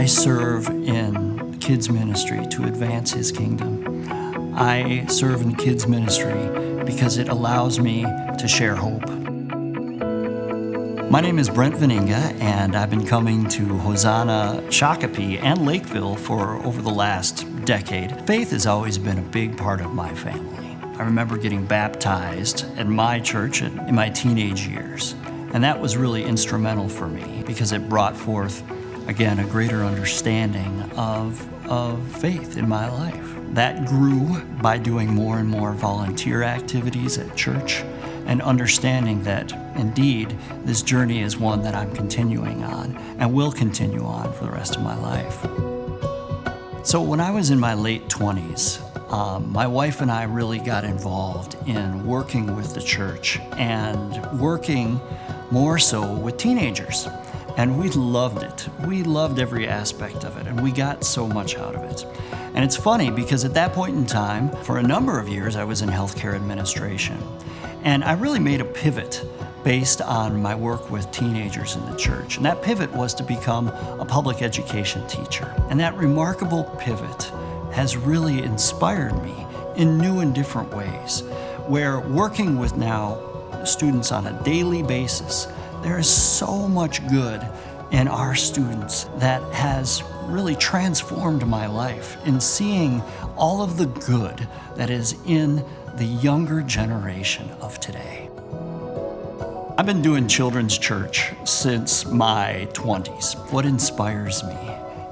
I serve in kids ministry to advance His kingdom. I serve in kids ministry because it allows me to share hope. My name is Brent and I've been coming to Hosanna, Shakopee, and Lakeville for over the last decade. Faith has always been a big part of my family. I remember getting baptized at my church in my teenage years, and that was really instrumental for me because it brought forth, again, a greater understanding of faith in my life. That grew by doing more and more volunteer activities at church and understanding that, indeed, this journey is one that I'm continuing on and will continue on for the rest of my life. So when I was in my late 20s, my wife and I really got involved in working with the church and working more so with teenagers. And we loved it. We loved every aspect of it, and we got so much out of it. And it's funny because at that point in time, for a number of years, I was in healthcare administration. And I really made a pivot based on my work with teenagers in the church. And that pivot was to become a public education teacher. And that remarkable pivot has really inspired me in new and different ways, where working with now students on a daily basis, there is so much good in our students that has really transformed my life in seeing all of the good that is in the younger generation of today. I've been doing children's church since my 20s. What inspires me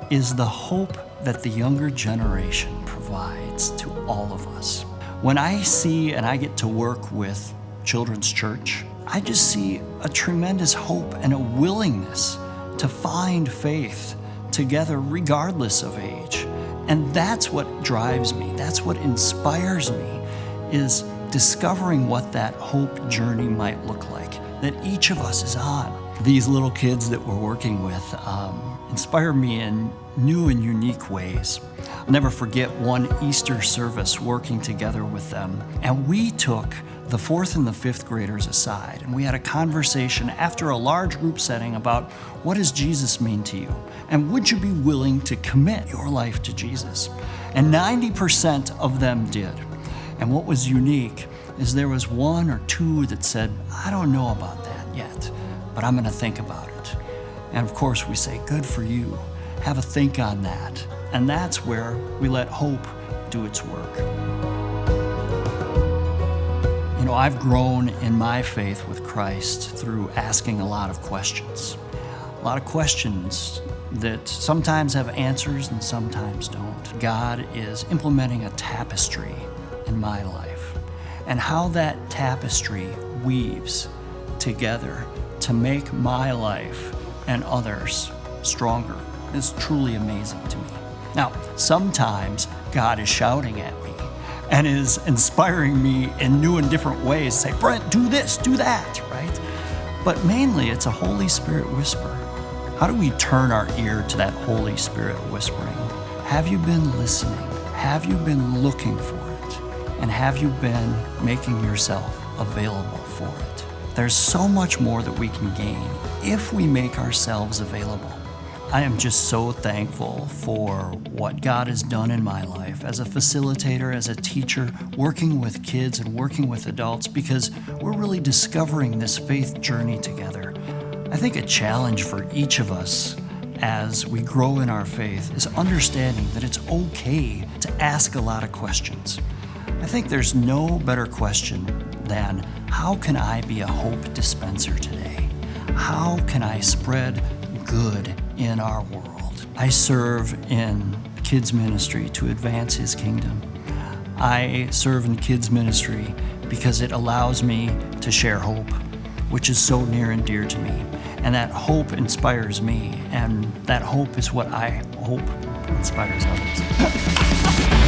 is the hope that the younger generation provides to all of us. When I see and I get to work with children's church, I just see a tremendous hope and a willingness to find faith together regardless of age. And that's what drives me. That's what inspires me, is discovering what that hope journey might look like that each of us is on. These little kids that we're working with inspire me in new and unique ways. I'll never forget one Easter service working together with them, and we took the 4th and the 5th graders aside, and we had a conversation after a large group setting about what does Jesus mean to you, and would you be willing to commit your life to Jesus? And 90% of them did. And what was unique is there was one or two that said, I don't know about that yet, but I'm gonna think about it. And of course we say, good for you, have a think on that. And that's where we let hope do its work. You know, I've grown in my faith with Christ through asking a lot of questions. A lot of questions that sometimes have answers and sometimes don't. God is implementing a tapestry in my life, and how that tapestry weaves together to make my life and others stronger is truly amazing to me. Now, sometimes God is shouting at me and is inspiring me in new and different ways. Say, Brent, do this, do that, right? But mainly it's a Holy Spirit whisper. How do we turn our ear to that Holy Spirit whispering? Have you been listening? Have you been looking for it? And have you been making yourself available for it? There's so much more that we can gain if we make ourselves available. I am just so thankful for what God has done in my life as a facilitator, as a teacher, working with kids and working with adults, because we're really discovering this faith journey together. I think a challenge for each of us as we grow in our faith is understanding that it's okay to ask a lot of questions. I think there's no better question than, how can I be a hope dispenser today? How can I spread good in our world? I serve in kids ministry to advance His kingdom. I serve in kids ministry because it allows me to share hope, which is so near and dear to me. And that hope inspires me, and that hope is what I hope inspires others.